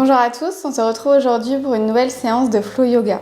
Bonjour à tous, on se retrouve aujourd'hui pour une nouvelle séance de Flow Yoga.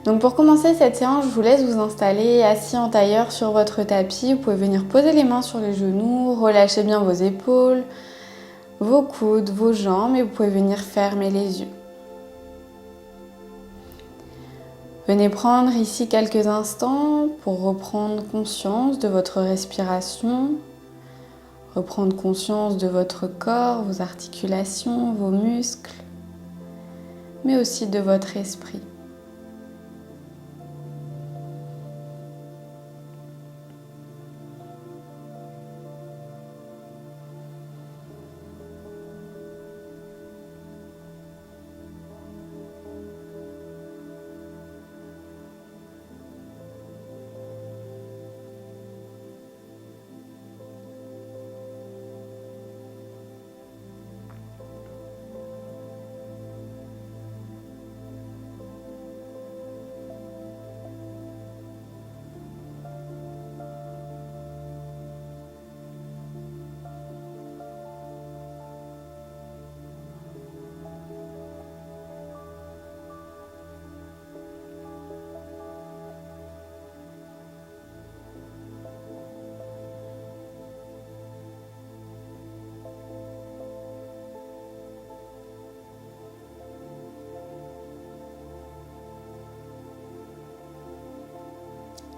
Donc pour commencer cette séance, je vous laisse vous installer assis en tailleur sur votre tapis. Vous pouvez venir poser les mains sur les genoux, relâcher bien vos épaules, vos coudes, vos jambes et vous pouvez venir fermer les yeux. Venez prendre ici quelques instants pour reprendre conscience de votre respiration, reprendre conscience de votre corps, vos articulations, vos muscles, mais aussi de votre esprit.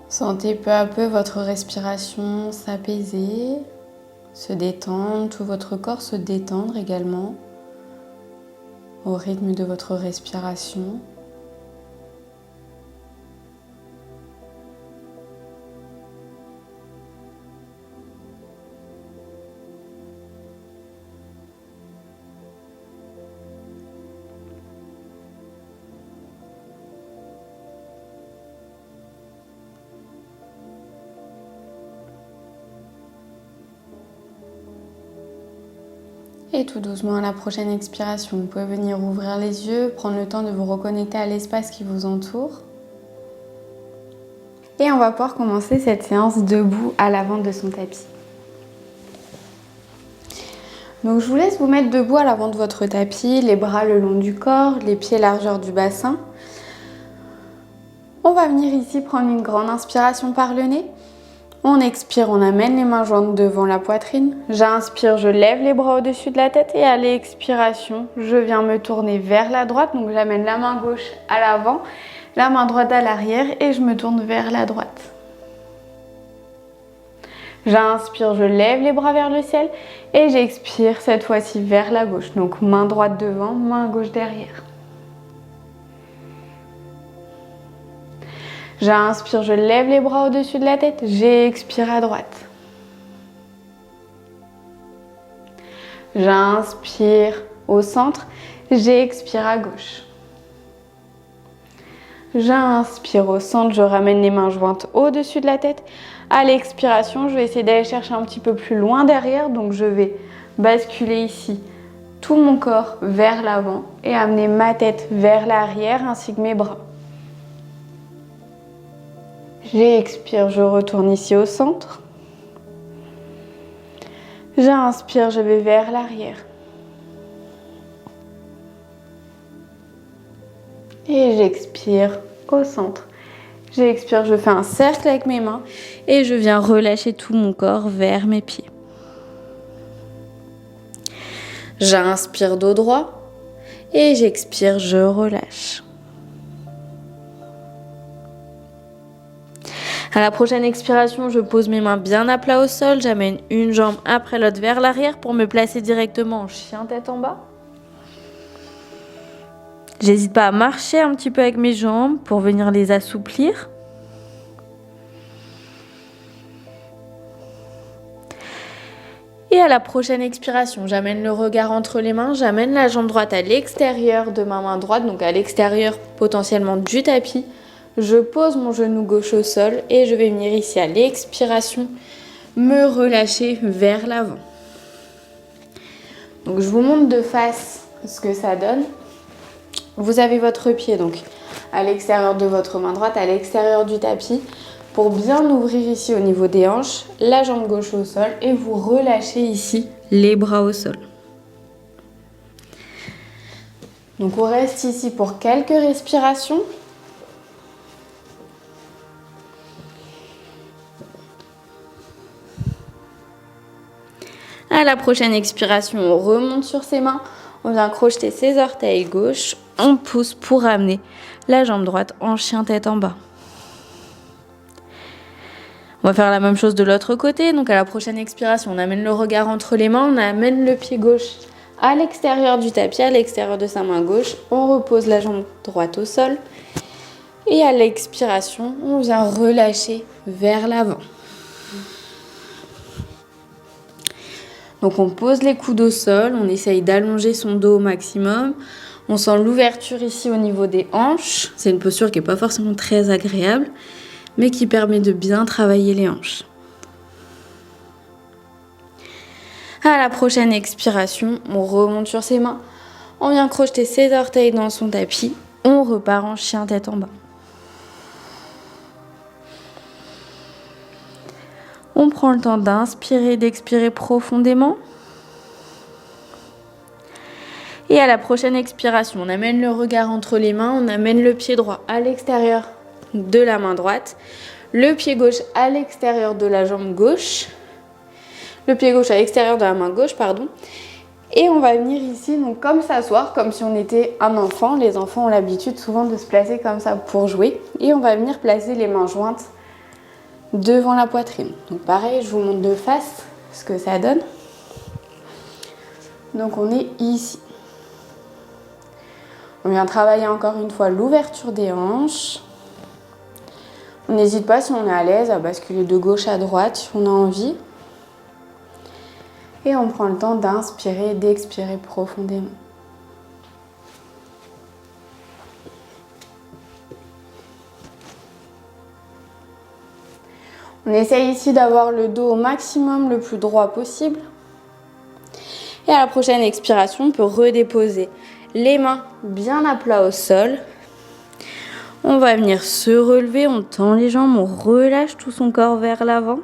Sentez peu à peu votre respiration s'apaiser, se détendre, tout votre corps se détendre également au rythme de votre respiration. Et tout doucement, à la prochaine expiration, vous pouvez venir ouvrir les yeux, prendre le temps de vous reconnecter à l'espace qui vous entoure. Et on va pouvoir commencer cette séance debout à l'avant de son tapis. Donc je vous laisse vous mettre debout à l'avant de votre tapis, les bras le long du corps, les pieds largeur du bassin. On va venir ici prendre une grande inspiration par le nez. On expire, on amène les mains jointes devant la poitrine. J'inspire, je lève les bras au-dessus de la tête et à l'expiration, je viens me tourner vers la droite. Donc j'amène la main gauche à l'avant, la main droite à l'arrière et je me tourne vers la droite. J'inspire, je lève les bras vers le ciel et j'expire cette fois-ci vers la gauche. Donc main droite devant, main gauche derrière. J'inspire, je lève les bras au-dessus de la tête, j'expire à droite. J'inspire au centre, j'expire à gauche. J'inspire au centre, je ramène les mains jointes au-dessus de la tête. À l'expiration, je vais essayer d'aller chercher un petit peu plus loin derrière, donc je vais basculer ici tout mon corps vers l'avant et amener ma tête vers l'arrière ainsi que mes bras. J'expire, je retourne ici au centre. J'inspire, je vais vers l'arrière. Et j'expire au centre. J'expire, je fais un cercle avec mes mains et je viens relâcher tout mon corps vers mes pieds. J'inspire dos droit et j'expire, je relâche. À la prochaine expiration, je pose mes mains bien à plat au sol, j'amène une jambe après l'autre vers l'arrière pour me placer directement en chien tête en bas. J'hésite pas à marcher un petit peu avec mes jambes pour venir les assouplir. Et à la prochaine expiration, j'amène le regard entre les mains, j'amène la jambe droite à l'extérieur de ma main droite, donc à l'extérieur potentiellement du tapis. Je pose mon genou gauche au sol et je vais venir ici à l'expiration, me relâcher vers l'avant. Donc je vous montre de face ce que ça donne. Vous avez votre pied donc à l'extérieur de votre main droite, à l'extérieur du tapis. Pour bien ouvrir ici au niveau des hanches, la jambe gauche au sol et vous relâchez ici les bras au sol. Donc on reste ici pour quelques respirations. À la prochaine expiration, on remonte sur ses mains, on vient crocheter ses orteils gauche, on pousse pour amener la jambe droite en chien tête en bas. On va faire la même chose de l'autre côté. Donc à la prochaine expiration, on amène le regard entre les mains, on amène le pied gauche à l'extérieur du tapis, à l'extérieur de sa main gauche. On repose la jambe droite au sol. Et à l'expiration, on vient relâcher vers l'avant. Donc on pose les coudes au sol, on essaye d'allonger son dos au maximum. On sent l'ouverture ici au niveau des hanches. C'est une posture qui n'est pas forcément très agréable, mais qui permet de bien travailler les hanches. À la prochaine expiration, on remonte sur ses mains, on vient crocheter ses orteils dans son tapis, on repart en chien tête en bas. On prend le temps d'inspirer et d'expirer profondément. Et à la prochaine expiration, on amène le regard entre les mains, on amène le pied droit à l'extérieur de la main droite, le pied gauche à l'extérieur de la jambe gauche, le pied gauche à l'extérieur de la main gauche, pardon. Et on va venir ici, donc comme s'asseoir, comme si on était un enfant. Les enfants ont l'habitude souvent de se placer comme ça pour jouer. Et on va venir placer les mains jointes devant la poitrine. Donc pareil, je vous montre de face ce que ça donne. Donc on est ici. On vient travailler encore une fois l'ouverture des hanches. On n'hésite pas, si on est à l'aise, à basculer de gauche à droite si on a envie. Et on prend le temps d'inspirer et d'expirer profondément. On essaye ici d'avoir le dos au maximum le plus droit possible. Et à la prochaine expiration, on peut redéposer les mains bien à plat au sol. On va venir se relever, on tend les jambes, on relâche tout son corps vers l'avant.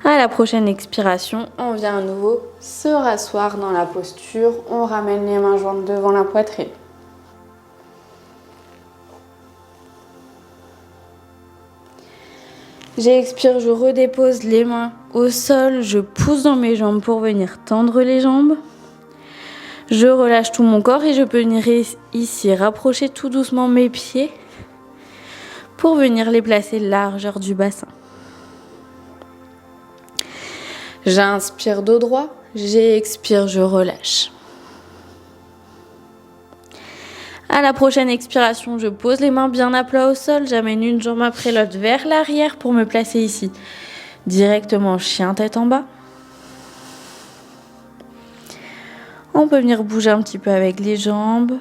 À la prochaine expiration, on vient à nouveau se rasseoir dans la posture. On ramène les mains jointes devant la poitrine. J'expire, je redépose les mains au sol. Je pousse dans mes jambes pour venir tendre les jambes. Je relâche tout mon corps et je peux venir ici rapprocher tout doucement mes pieds pour venir les placer largeur du bassin. J'inspire dos droit, j'expire, je relâche. À la prochaine expiration, je pose les mains bien à plat au sol, j'amène une jambe après l'autre vers l'arrière pour me placer ici, directement chien tête en bas. On peut venir bouger un petit peu avec les jambes.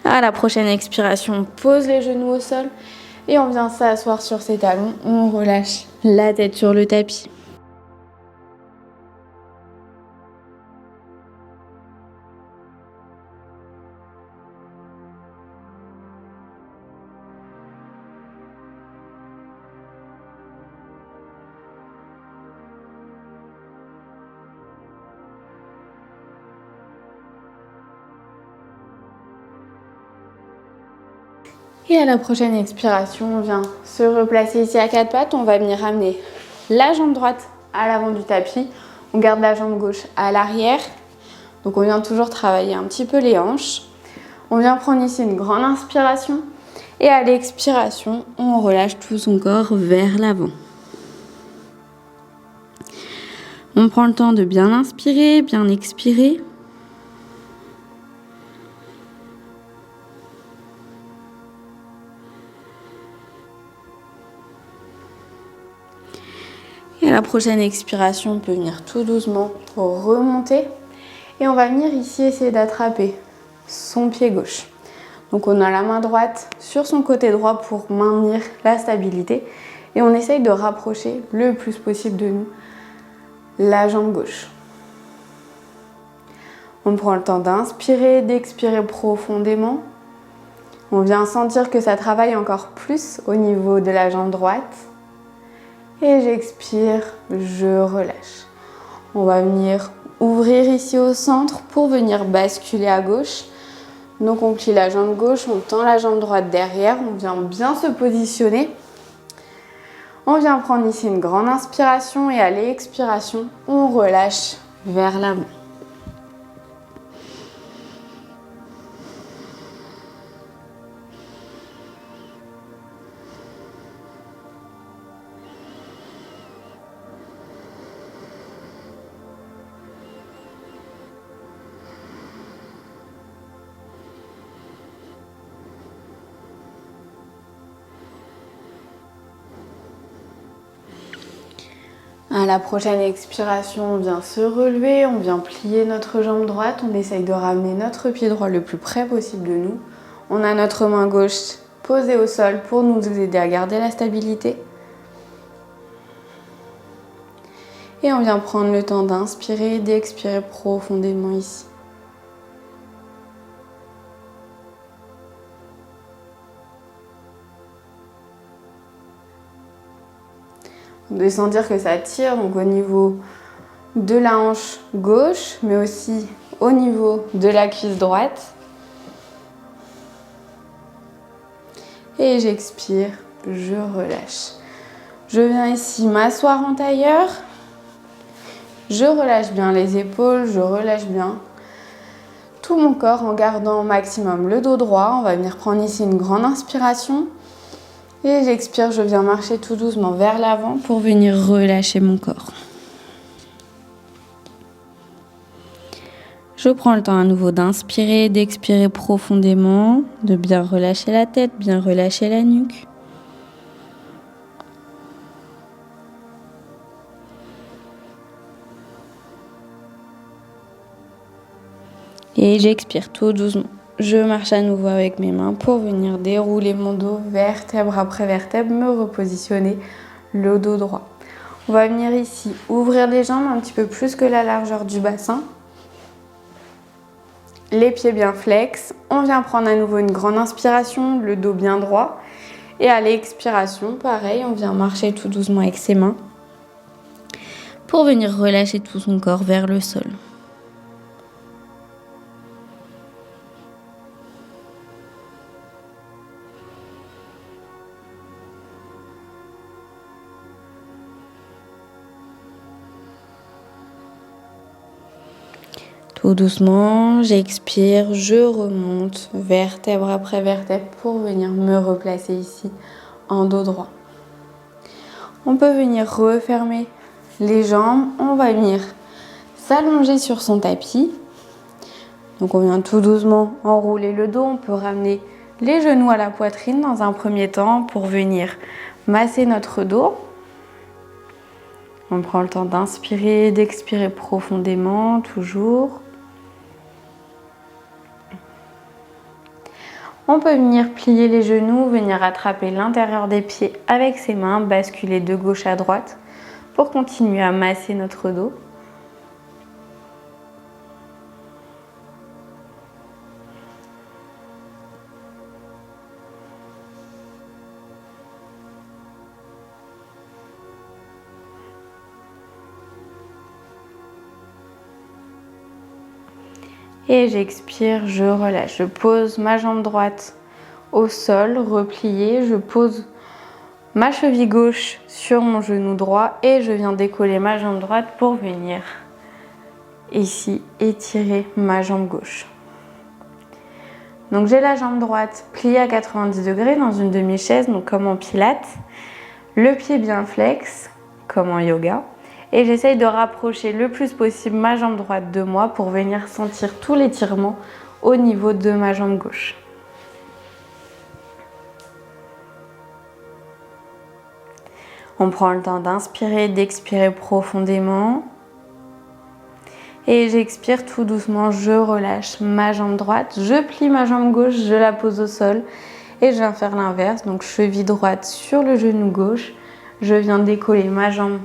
À la prochaine expiration, on pose les genoux au sol et on vient s'asseoir sur ses talons. On relâche la tête sur le tapis. Et à la prochaine expiration, on vient se replacer ici à quatre pattes. On va venir amener la jambe droite à l'avant du tapis. On garde la jambe gauche à l'arrière. Donc on vient toujours travailler un petit peu les hanches. On vient prendre ici une grande inspiration. Et à l'expiration, on relâche tout son corps vers l'avant. On prend le temps de bien inspirer, bien expirer. La prochaine expiration, on peut venir tout doucement remonter. Et on va venir ici essayer d'attraper son pied gauche. Donc on a la main droite sur son côté droit pour maintenir la stabilité. Et on essaye de rapprocher le plus possible de nous la jambe gauche. On prend le temps d'inspirer, d'expirer profondément. On vient sentir que ça travaille encore plus au niveau de la jambe droite. Et j'expire, je relâche. On va venir ouvrir ici au centre pour venir basculer à gauche. Donc on plie la jambe gauche, on tend la jambe droite derrière, on vient bien se positionner. On vient prendre ici une grande inspiration et à l'expiration, on relâche vers l'avant. À la prochaine expiration, on vient se relever, on vient plier notre jambe droite, on essaye de ramener notre pied droit le plus près possible de nous. On a notre main gauche posée au sol pour nous aider à garder la stabilité. Et on vient prendre le temps d'inspirer et d'expirer profondément ici. On peut sentir que ça tire donc au niveau de la hanche gauche, mais aussi au niveau de la cuisse droite. Et j'expire, je relâche. Je viens ici m'asseoir en tailleur. Je relâche bien les épaules, je relâche bien tout mon corps en gardant au maximum le dos droit. On va venir prendre ici une grande inspiration. Et j'expire, je viens marcher tout doucement vers l'avant pour venir relâcher mon corps. Je prends le temps à nouveau d'inspirer, d'expirer profondément, de bien relâcher la tête, bien relâcher la nuque. Et j'expire tout doucement. Je marche à nouveau avec mes mains pour venir dérouler mon dos vertèbre après vertèbre, me repositionner le dos droit. On va venir ici ouvrir les jambes un petit peu plus que la largeur du bassin. Les pieds bien flex. On vient prendre à nouveau une grande inspiration, le dos bien droit. Et à l'expiration, pareil, on vient marcher tout doucement avec ses mains pour venir relâcher tout son corps vers le sol. Tout doucement, j'expire, je remonte vertèbre après vertèbre pour venir me replacer ici en dos droit. On peut venir refermer les jambes, on va venir s'allonger sur son tapis. Donc on vient tout doucement enrouler le dos, on peut ramener les genoux à la poitrine dans un premier temps pour venir masser notre dos. On prend le temps d'inspirer, d'expirer profondément, toujours. On peut venir plier les genoux, venir attraper l'intérieur des pieds avec ses mains, basculer de gauche à droite pour continuer à masser notre dos. Et j'expire, je relâche. Je pose ma jambe droite au sol, repliée. Je pose ma cheville gauche sur mon genou droit et je viens décoller ma jambe droite pour venir ici étirer ma jambe gauche. Donc j'ai la jambe droite pliée à 90 degrés dans une demi-chaise, donc comme en pilates. Le pied bien flex, comme en yoga. Et j'essaye de rapprocher le plus possible ma jambe droite de moi pour venir sentir tout l'étirement au niveau de ma jambe gauche. On prend le temps d'inspirer, d'expirer profondément. Et j'expire tout doucement, je relâche ma jambe droite, je plie ma jambe gauche, je la pose au sol et je viens faire l'inverse. Donc cheville droite sur le genou gauche, je viens décoller ma jambe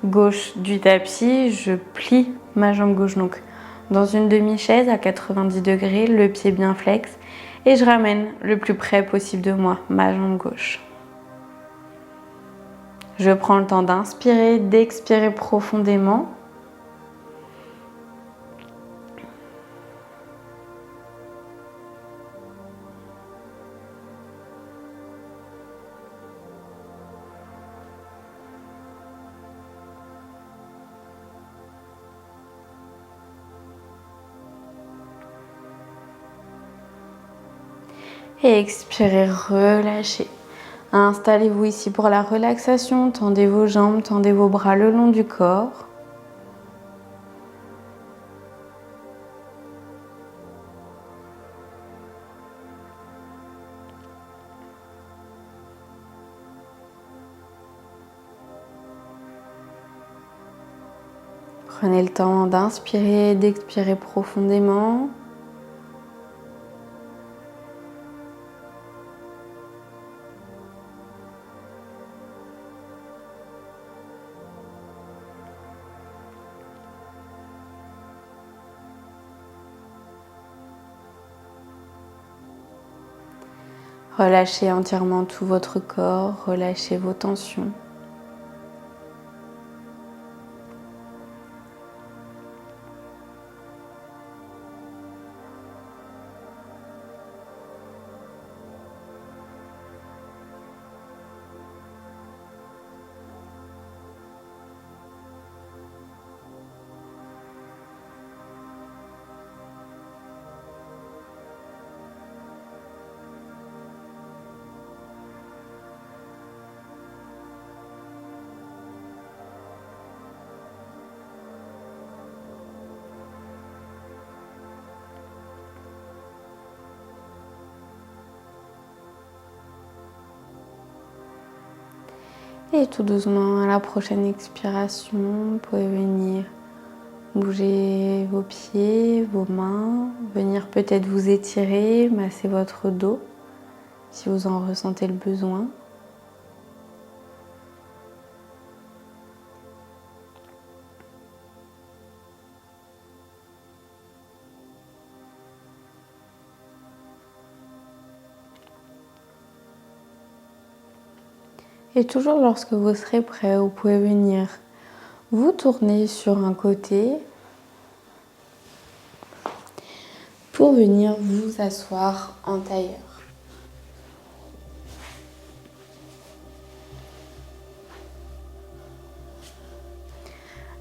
gauche du tapis, je plie ma jambe gauche donc dans une demi-chaise à 90 degrés, le pied bien flex et je ramène le plus près possible de moi ma jambe gauche. Je prends le temps d'inspirer, d'expirer profondément. Et expirez, relâchez. Installez-vous ici pour la relaxation. Tendez vos jambes, tendez vos bras le long du corps. Prenez le temps d'inspirer, d'expirer profondément. Relâchez entièrement tout votre corps, relâchez vos tensions. Et tout doucement, à la prochaine expiration, vous pouvez venir bouger vos pieds, vos mains, venir peut-être vous étirer, masser votre dos si vous en ressentez le besoin. Et toujours lorsque vous serez prêt, vous pouvez venir vous tourner sur un côté pour venir vous asseoir en tailleur.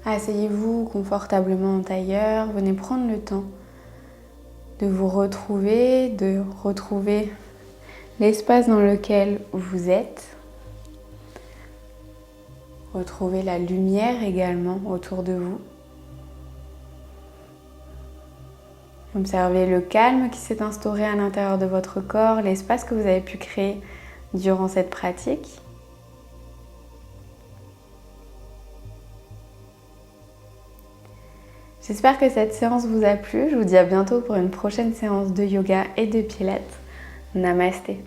Asseyez-vous confortablement en tailleur, venez prendre le temps de vous retrouver, de retrouver l'espace dans lequel vous êtes. Retrouvez la lumière également autour de vous. Observez le calme qui s'est instauré à l'intérieur de votre corps, l'espace que vous avez pu créer durant cette pratique. J'espère que cette séance vous a plu. Je vous dis à bientôt pour une prochaine séance de yoga et de pilates. Namasté.